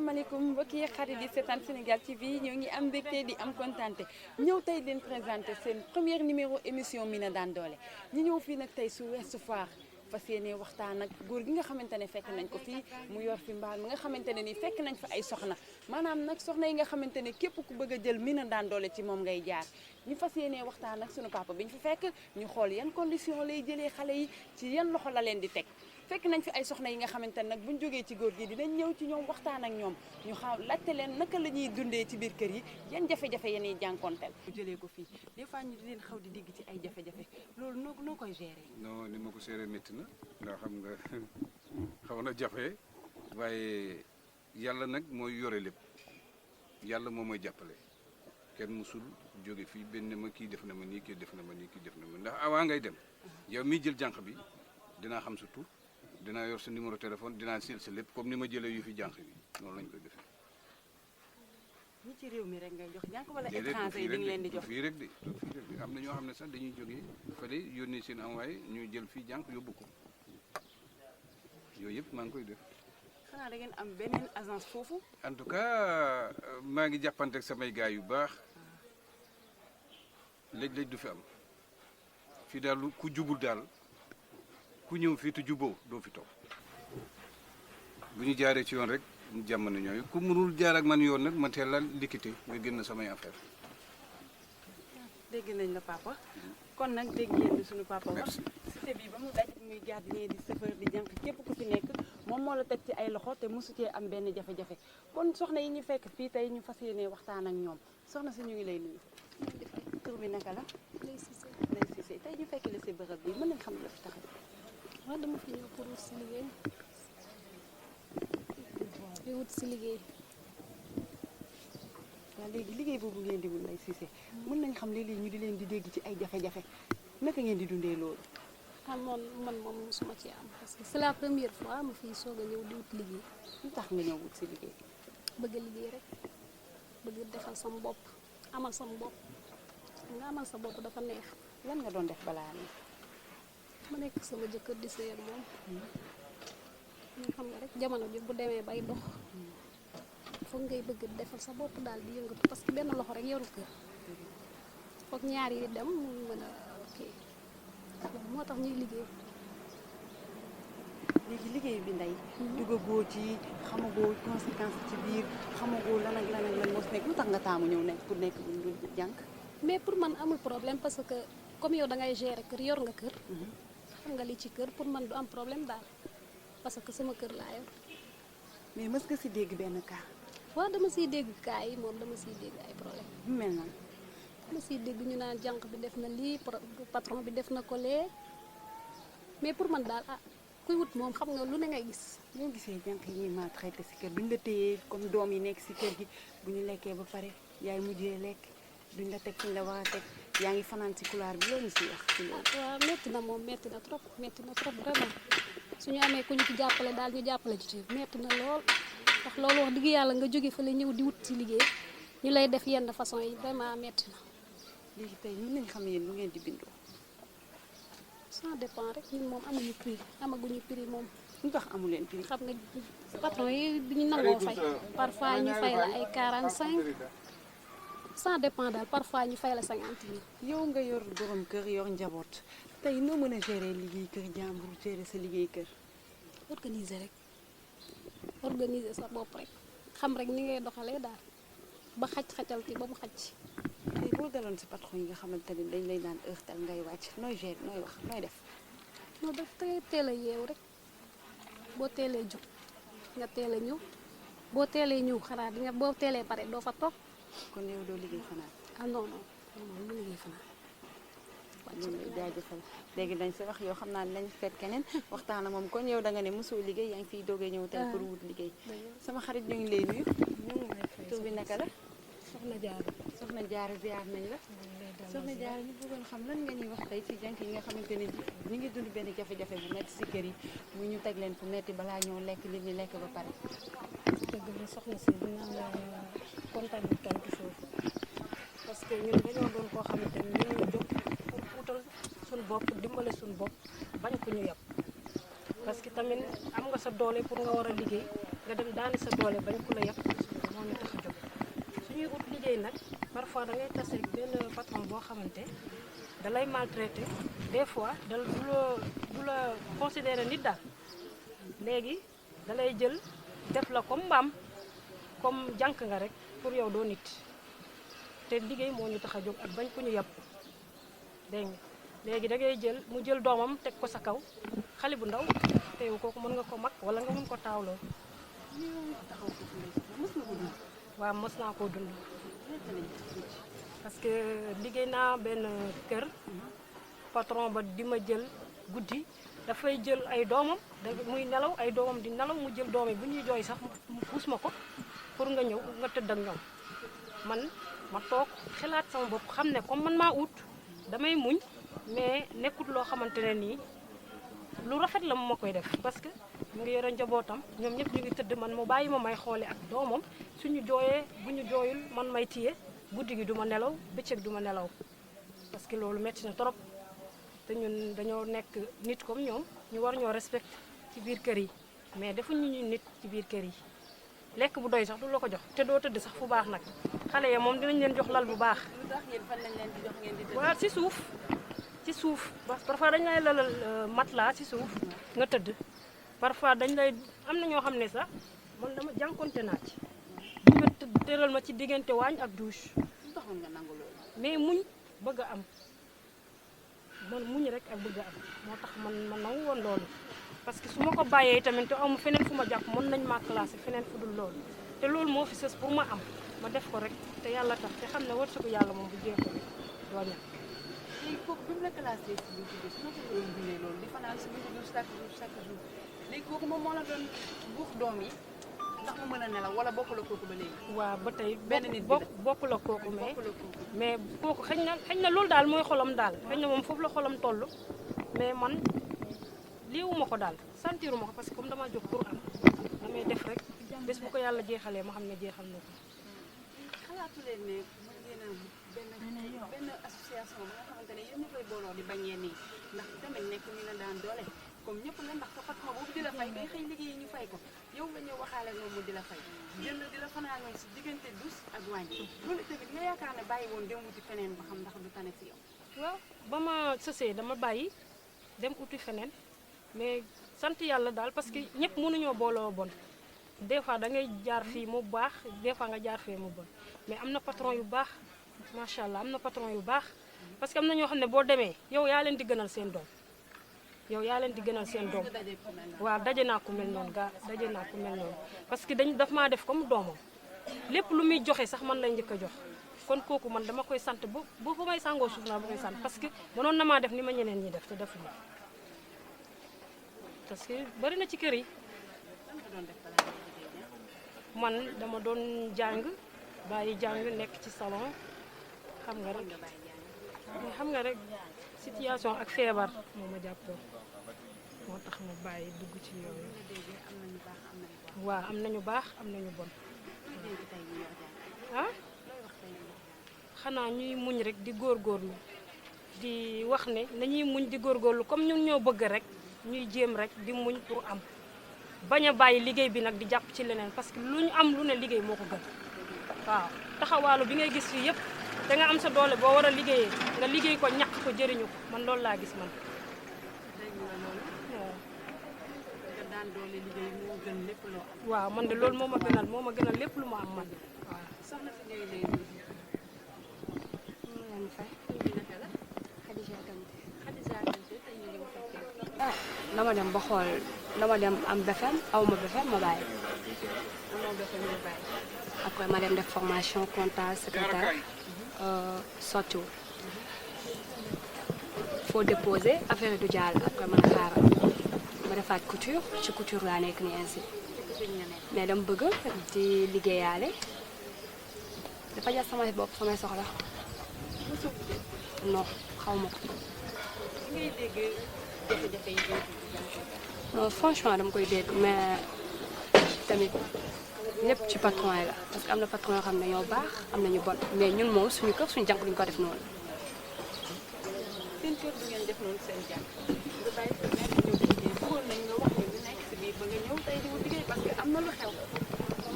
asalaamaaleykum mbokki xarit yi seetaan Sénégal TV ñoo ngi am mbégte di am kontante ñëw tey leen présenté seen premier numéro émission Mina Daan Doole ñu ñëw fii nag tey su Ouest Foire fas yéene waxtaan ak góor gi nga xamante ne fekk nañ ko fii mu yor fi mbaal mi nga xamante ne ni fekk nañ fa ay soxna maanaam nag soxna yi nga xamante ne képp ku bëgg a jël Mina Daan Doole ci moom ngay jaar ñu fas yéene waxtaan ak sunu papa bi ñu fi fekk ñu xool yan condition lay jëlee xale yi ci yan loxo la leen di teg fekk nañ fi ay soxna yi nga xamante ne nag buñ jógee ci góor gi dinañ ñëw ci ñoom waxtaan ak ñoom ñu xaw laajte leen naka la ñuy dundee ci biir kër yi yan jafe-jafe yeen yi jànkonteel bu jëlee ko fii des fois ñu di leen xaw di digg ci ay jafe-jafe loolu noo koy gérer. non ni ma ko gérer métti na ndax xam nga xaw na jafe waaye yàlla nag mooy yore lépp yàlla moo mooy jàppale kenn musul jóge fii benn ma kii def na ma nii kii def na ma nii kii def na ma ndax avant ngay dem yow miy jël jànq bi dinaa xam sa tur dinaa yor sa numéro téléphone dinaa sil sa lépp comme ni ma jëlee yu fi jànq bi noonu lañ koy defee. ñi ci réew mi rek ngay jox jànq wala étranger yi di nga leen di jox fii rek de am na ñoo xam ne sax dañuy jógee fële yónnee seen envoyé ñu jël fii jànq yóbbu ko yooyu yëpp maa ngi koy def. xanaa da ngeen am beneen agence foofu. en tout cas maa ngi jàppante ak samay gars yu baax léeg-léeg du fi am fii daal ku jubul daal ku ñëw fii te juboo doo fi toog bu ñu jaaree ci yoon rek jàmm na ñooyu ku mënul jaar ak man yoon nag ma teel la liquité nga génn samay affaire dégg nañ la papa kon nag dégg ngeen suñu papa wax cité bi ba mu daj muy gardien di chauffeur di jànq képp ku fi nekk moom moo la teg ci ay loxo te mosu cee am benn jafe-jafe kon soxna yi ñu fekk fii tey ñu fas yéene waxtaan ak ñoom soxna si ñu ngi lay nuyu tur bi naka la Ndeye Cissé. Ndeye Cissé tey ñu fekk la si bërëb bi mën nañ xam la fi tax waaw dama fi ñëw pour wut si liggéey di wut si liggéey. waaw léegi liggéey boobu ngeen di wut Ndeye Cissé mën nañ xam léeg-léeg ñu di leen di dégg ci ay jafe-jafe naka ngeen di dundee loolu. man moom mosuma ci am parce que c'est la première fois ma fiy soog a ñëw di wut liggéey. lu tax nga ñëw wut si liggéey. bëgg liggéey rek bëgg defal sama bopp amal sama bopp nga amal sa bopp dafa neex. lan nga doon def balaa nii. ma nekk sama jëkkër di sëy ak moom. ñu xam nga rek jamono ji bu demee bay dox. foog ngay bëgg defal sa bopp daal di yëngatu parce que benn loxo rek yorul kër. foog ñaar yi dem mu mën a kii loolu moo tax ñuy liggéey. léegi liggéey bi Ndeye. duggagoo ci xamagoo conséquence ci biir xamagoo lan ak lan moo si nekk lu tax nga taamu ñëw nekk pour nekk jànq. mais pour man amul problème parce que comme yow da ngay gérer kër yor nga kër. xam nga li ci kër pour man du am problème daal parce que sama kër laa yor. mais mës nga si dégg benn cas. waaw dama siy dégg cas yi moom dama siy dégg ay problème bu mel nan. dama siy dégg ñu naan jànq bi def na lii patron bi def na ko lee mais pour man daal kuy wut moom xam nga lu ne ngay gis. ñoo gisee jànq yi ñuy maltraité si kër duñ la téyee comme doom yi nekk si kër gi bu ñu lekkee ba pare yaay mujjee lekk duñ la teg fuñ la war a teg yaa ngi fanaan si couloir bi loolu si wax ci loolu. waaw métti na moom métti na trop vraiment suñu amee ku ñu ci jàppale daal ñu jàppale ci métti na lool ndax loolu wax dëgg yàlla nga jóge fa la ñëw di wut ci liggéey ñu lay def yenn façon yi vraiment métti na. léegi tey mën nañ xam yéen lu ngeen di bindoo. ça dépend rek ñun moom amaguñu prix moom. lu tax amu leen prix. xam nga patron yi duñu nangoo fay parfois ñu fay la ay 45 ça dépend daal parfois ñu fay la 50 000. yow nga yor borom kër yor njaboot tey noo mën a gérer liggéey kër jàmbur gérer sa liggéey kër. organiser rek organiser sa bopp rek xam rek ni ngay doxalee daal ba xacal ci ba mu xaj. tey boo daloon si patron yi nga xamante ne dañ lay daan heurtal ngay wàcc nooy gérer nooy wax nooy def. non daf teel a yeewu rek boo teelee jóg nga teel a ñëw boo teelee ñëw xanaa di nga boo teelee pare doo fa toog. kon yow doo liggéey fanaan. ah non lu liggéey fanaan. ñu ngi lay jaajëfal léegi dañ si wax yoo xam naa ne lañ seet keneen waxtaan ak moom kon yow da nga ne mosoo liggéey yaa ngi fiy doogee ñëw tey pour wut liggéey. sama xarit ñu ngi lay nuyu. tur bi naka la. soxna Diarra. soxna Diarra ziar nañ la. soxna Diarra ñu bëggoon xam lan nga ñuy wax tey ci jànk yi nga xamante ne ñu ngi dund benn jafe-jafe bu metti si kër yi mu ñu teg leen fu metti balaa ñoo lekk nit ñi lekk ba pare. dëgg la soxna si dinaa la kontaan bu tontu foofu parce que ñun dañoo doon koo xamante ni ñu ngi jóg pour utal suñu bopp dimbale suñu bopp bañ ko ñu yab parce que tamit am nga sa doole pour nga war a liggéey nga dem daani sa doole bañ ku la yàpp moo ñu tax a jóg suñuy ut liggéey nag parfois da ngay tase benn patron boo xamante da lay maltraité des fois du la considéré nit daal léegi da lay jël def la comme mbaam comme jànk nga rek pour yow doo nit te liggéey moo ñu tax a jóg ak bañ ku ñu yàpp dégg nga léegi da ngay jël mu jël doomam teg ko sa kaw xale bu ndaw te yow kooku mën nga ko mag wala nga mën ko taawloo. waaw mës naa koo dund parce que liggéey naa benn kër patron ba di ma jël guddi dafay jël ay doomam muy nelaw ay doomam di nelaw mu jël doom yi bu ñuy jooy sax mu puus ma ko pour nga ñëw nga tëdd ak ñoom man ma toog xalaat sama bopp xam ne comme man maa ut damay muñ mais nekkut loo xamante ne nii lu rafet la mu ma koy def parce que mu ngi yore njabootam ñoom ñëpp ñu ngi tëdd man mu bàyyi ma may xoole ak doomam suñu jooyee bu ñu jooyul man may téye guddi gi du ma nelaw bëccëg du ma nelaw parce que loolu metti na trop te ñun dañoo nekk nit comme ñoom ñu war ñoo respecté ci biir kër yi mais defuñu ñu nit ci biir kër yi lekk bu doy sax du la ko jox te doo tëdd sax fu baax nag xale ya moom dinañ leen jox lal bu baax. lu tax yéen fan lañ leen di jox ngeen di tëdd. waaw ci suuf parfois dañ lay lalal matelas ci suuf nga tëdd parfois dañ lay am na ñoo xam ne sax man dama jànkonte naa ci bu nga tëral ma ci diggante waañ ak douche. lu taxoon nga nangu loolu. mais muñ bëgg a am man muñ rek ak bëgg a am moo tax man nangu woon loolu parce que su ma ko bàyyee tamit te amu feneen fu ma jàpp mën nañ maa classé feneen fu dul loolu te loolu moo fi sës pour ma am ma def ko rek te yàlla tax te xam ne wërsëgu yàlla moom bu jeexul doo ñàkk. léegi kooku bi mu la classé si biir kër gi su ma ko doon dundee loolu di fanaan si biir kër chaque jour léegi kooku moom moo la doon buux doom yi ndax mu mën a nelaw wala bokk la kooku ba léegi. waaw ba tey benn nit bi la bokk la kooku mais bokk la kooku. mais kooku xëy na loolu daal mooy xolam daal xëy na moom foofu la xolam toll mais man liiwuma ko daal sentiruma ko parce que comme dama jóg pour am damay def rek bés bu ko yàlla jeexalee ma xam ne jeexal na ko. xalaatu leen ne mën ngeen a benn association ba nga xamante ne yéen ñu koy booloo di bañ yenn yi ndax tamit nekk ñu la daan doole comme ñëpp la ndax sa patron boobu di la fay day xëy liggéey ñu fay ko yow nga ñëw waxaale ak moom mu di la fay jël di la fanaanal si diggante dus ak wàññi loolu tamit nga yaakaar ne bàyyi woon dem wuti feneen ba xam ndax du tane si yow. waaw ba ma sësee dama bàyyi dem uti feneen mais sant yàlla daal parce que ñëpp mënuñoo booloo bon des fois da ngay jaar fii mu baax des fois nga jaar fee mu bon mais am na patron yu baax macha allah am na patron yu baax parce que am na ñoo xam ne boo demee yow yaa leen di gënal seen doom yow yaa leen di gënal seen doom waaw daje naa ku mel noonu daje naa ku mel noonu parce que daf maa def comme doomam lépp lu muy joxe sax man lay njëkk a jox kon kooku man dama koy sant bu fa may sàngoo suuf naa ba koy sant parce que mënoon na maa def ni ma ñeneen ñi def te defuñu parce que bari na ci kër yi man dama doon jàng bàyyi jàng nekk ci salon xam nga rek situation ak feebar moo ma jàppoon moo tax ma bàyyi dugg ci yooyu waaw am nañu baax am nañu bon ah xanaa ñuy muñ rek di góorgóorlu di wax ne nañuy muñ di góorgóorlu comme ñun ñoo bëgg rek ñuy jéem rek di muñ pour am bañ a bàyyi liggéey bi nag di jàpp ci leneen parce que lu ñu am lu ne liggéey moo ko gën waaw taxawaalu bi ngay gis fii yëpp da nga am sa doole boo war a liggéeyee nga liggéey ko ñàkk ko jëriñu ko man loolu laa gis man. waaw man de loolu moo ma gënal lépp lu ma am man waaw. soxna si ñooy lay dama dem ba xool dama dem am BFEM aw ma BFEM ma bàyyi. après ma dem def formation comptable secrétaire sottiwul. faut déposer affaire du jàll après ma ne xaaral ma defaat couture ci couture laa nekk nii ainsi mais dama bëgg di liggéeyaale dafa jar samay bopp samay soxla non xaw ma ko. ngay dégg jafe-jafe yi non franchement dama koy dégg mais tamit lépp ci patron yi la parce que am na patron yoo xam ne ñoo baax am na ñu bon mais ñun moom suñu kër suñu jànk duñu ko def noonu. seen kër du ngeen def noonu seen jànk nga bàyyi sa mère ñëw di liggéey bëggoon nañ nga wax ñu li nekk si biir ba nga ñëw tey di wut liggéey parce que am na lu xew.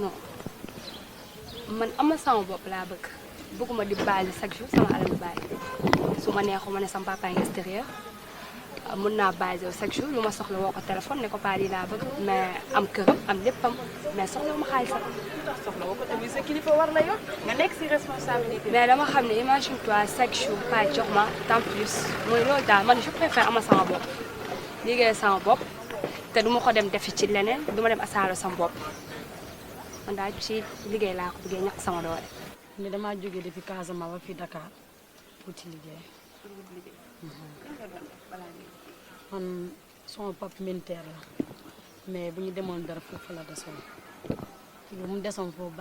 non man am na sama bopp laa bëgguma di basé chaque jour sama alal bàyyi su ma neexu ma ne sama papa ngi extérieur mën naa basé chaque jour lu ma soxla woo ko téléphone ne ko paa lii laa bëgg mais am këram am léppam mais soxla wu ma xaalisam. soxla woo ko tamit sa kilifa war la yor nga nekk si responsabilité. mais dama xam ne imagine toi chaque jour paa jox ma tant plus mooy loolu daal man je préfère ama sama bopp liggéey sama bopp te du ma ko dem defi ci leneen du ma dem asaalo sama bopp man daal ci liggéey laa ko bëggee ñàkk sama doole. ni damaa jógee depuis Casamance ba fii Dakar pour ci liggéey. man sama pap militaire la mais bu ñu demoon dara foofu la desoon bu mu desoon foofu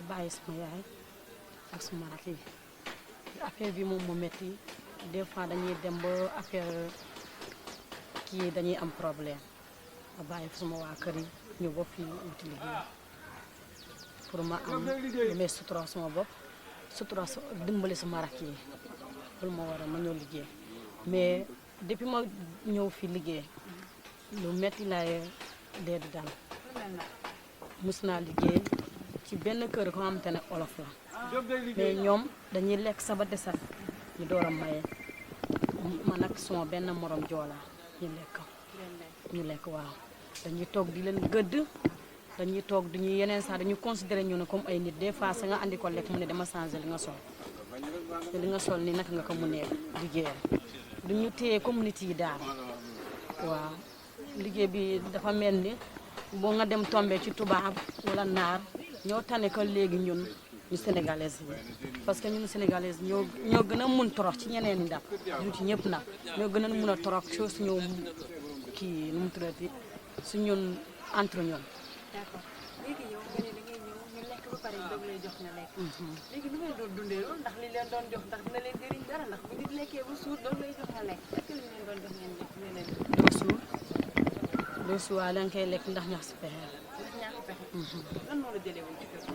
bàyyi sama yaay ak suma rakk yi affaire bi moom mu metti des fois dañuy dem ba affaire kii dañuy am problème a bàyyi suma waa kër yi ñëw ba fii wuti liggéey pour ma am lu may sutura sama bopp sutura dimbali sama rakk yi loolu moo waral ma ñëw liggéey mais depuis ma ñëw fi liggéey lu metti laay dee di dal mus naa liggéey ci benn kër ko xamante ne olof la mais ñoom dañuy lekk sa ba desal ñu door a maye man ak sama benn morom joola ñu lekk waaw dañuy toog di leen gëdd dañuy toog duñuy yeneen sax dañuy considéré ñu ne comme ay nit des fois sa nga andi ko lekk mu ne dama changé li nga sol te li nga sol ni naka nga ko mu nekk liggéeyal duñu téye comme nit yi daal waaw liggéey bi dafa mel ni boo nga dem tombé ci tubaab wala naar ñoo tane ko léegi ñun ñu sénégalais yi parce que ñun sénégalais ñoo gën a mun torox ci ñeneen ñi ndax du ci ñëpp nag ñoo gën a mun a torox ci suñu kii nu mu tuddati su ñun entre ñun. d'accord léegi yow nga ne da ngay ñëw ñu lekk ba pare doog lay jox nga lekk. léegi nu ngeen doon dundee loolu ndax li leen doon jox ndax dina leen jëriñ dara ndax bu nit lekkee ba suur doog lay jox nga lekk est-ce que li leen doon jox ngeen lekk leen doo suur waaye da nga koy lekk ndax ñax si pexe. ndax ñàkk pexe. lan moo la jëlee woon ci kër gi.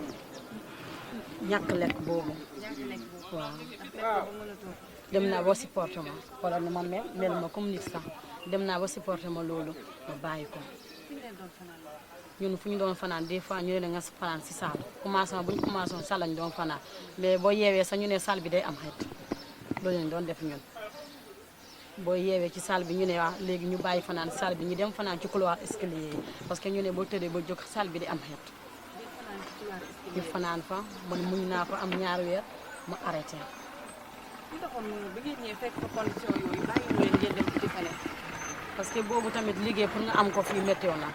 ñàkk lekk boobu. ñàkk lekk boobu. waaw ndax lekk boobu mënatoo. dem naa ba supporté ma wala nu ma mel ma comme nit sax dem naa ba supporté ma loolu ma bàyyi ko. fi ngeen doon fanaan. ñun fu ñu doon fanaan des fois ñu ne la nga fanaan si salle commencement bu ñu commencé woon salle lañu doon fanaan mais boo yeewee sax ñu ne salle bi day am xet loolu lañu doon def ñun boo yeewee ci salle bi ñu ne waa léegi ñu bàyyi fanaan salle bi ñu dem fanaan ci couloir escalier yi parce que ñu ne boo tëddee ba jóg salle bi di am xet ñu fanaan fa man muñ naa fa am ñaari weer ma arrêté. li taxoon ba ngeen ñëwee fekk fa condition yooyu bàyyi wu leen ngeen dem ci feneen. parce que boobu tamit liggéey pour nga am ko fii météo na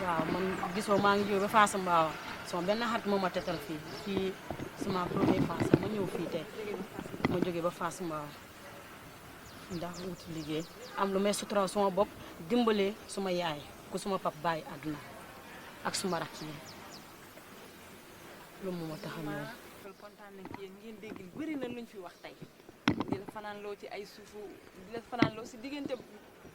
waaw man gisoo maa ngi jóge ba Fass Mbao sama benn xarit moo ma tetal fii sama premier Fass ma ñëw fii tey ma jóge ba Fass Mbao ndax wuti liggéey am lu may sutura suma bopp dimbalee suma yaay ku suma pap bàyyi àdduna ak suma rakk yi loolu moo ma tax a ñëw. kontaan nañ ci yéen ngeen dégg bëri na luñ fi wax tey di la fanaan loo ci ay suufu di la fanaan loo si diggante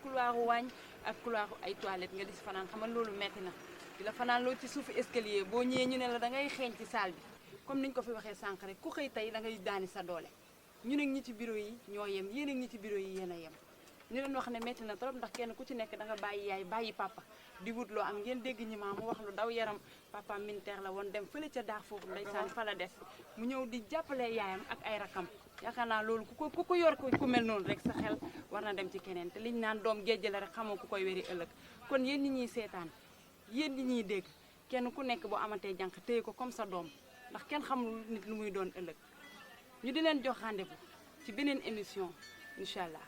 couloiru waañ ak couloiru ay toilettes nga di si fanaan xam nga loolu metti na di la fanaan loo ci suufu escalier boo ñëwee ñu ne la da ngay xeeñ ci salle bi comme niñ ko fi waxee sànq rek ku xëy tey da ngay daani sa doole ñu nag ñi ci bureau yi ñoo yem yéen ak ñi ci bureau yi yéen a yem ñu leen wax ne metti na trop ndax kenn ku ci nekk da nga bàyyi yaay bàyyi papa di wut loo am ngeen dégg ñi ma mu wax lu daw yaram papa militaire la woon dem fële ca daax foofu ndeysaan fa la des mu ñëw di jàppale yaayam ak ay rakam yaakaar naa loolu ku ko yor ku mel noonu rek sa xel war na dem ci keneen te liñ naan doom géej la rek xamoo ku koy wéri ëllëg kon yéen ñi ñuy seetaan yéen ñi ñuy dégg kenn ku nekk boo amatee jànq téye ko comme sa doom ndax kenn xamul nit lu muy doon ëllëg ñu di leen jox rendez-vous ci beneen émission incha allah.